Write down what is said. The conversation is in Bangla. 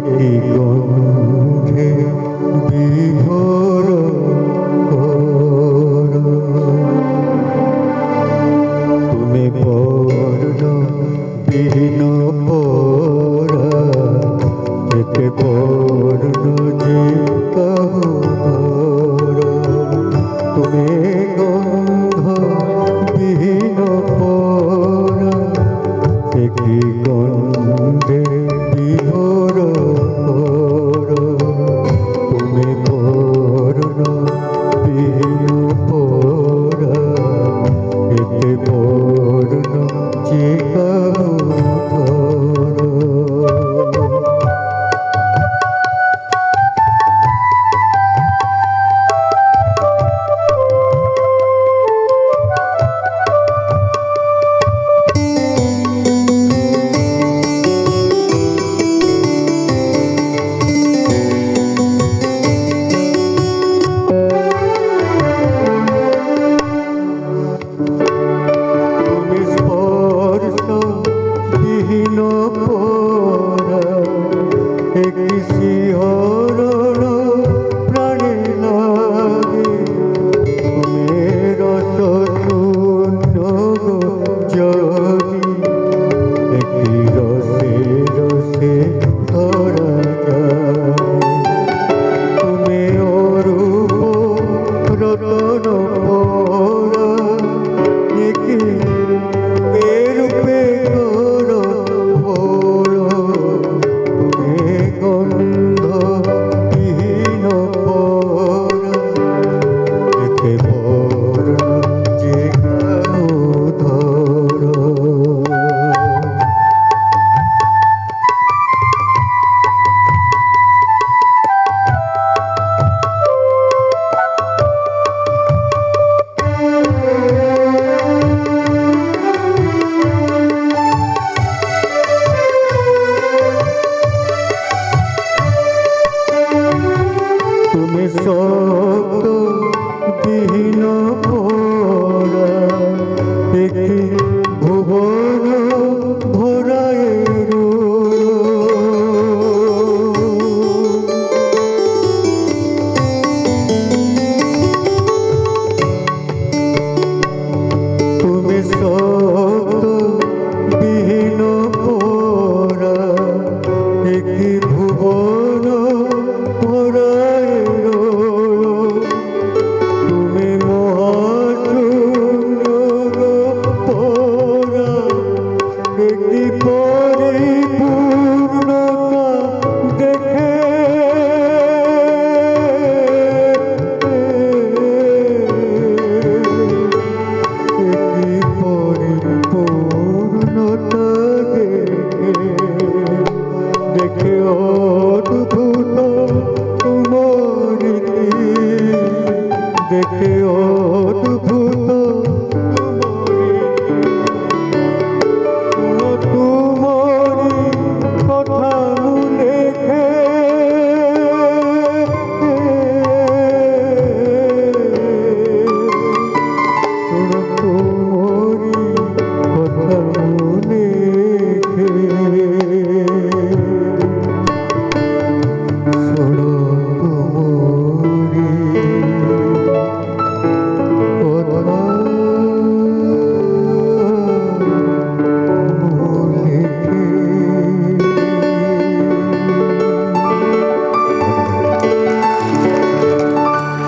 একই গন্ধে বিভোর তুমি বর্ণ বিহীন পরা একে বর্ণ যে কাহর তুমি গন্ধ বিহীন পরা একই গন্ধে বিভোর তুমি বর্ণ বিহীন পরা একে বর্ণ যে কাহর বিহীন পরা একই শিহরণ প্রাণে লাগে তুমি রস শূন্য যদি একই রসে রসে ধরা যায় তুমি অরূপ রতন পরা একই রূপে গন্ধ বিহীন পরা একে বর্ণ যে কাহর তুমি শব্দ বিহীন পরা একই ভুবন ভরায় তুমি শব্দ বিহীন পরা একই ভুবন ভরায় তুমি মহাশূন্য পরা একই পরিপূর্ণতা দেখে একই পরিপূর্ণতা দেখে অদ্ভুত তোমার দেখে অদ্ভুত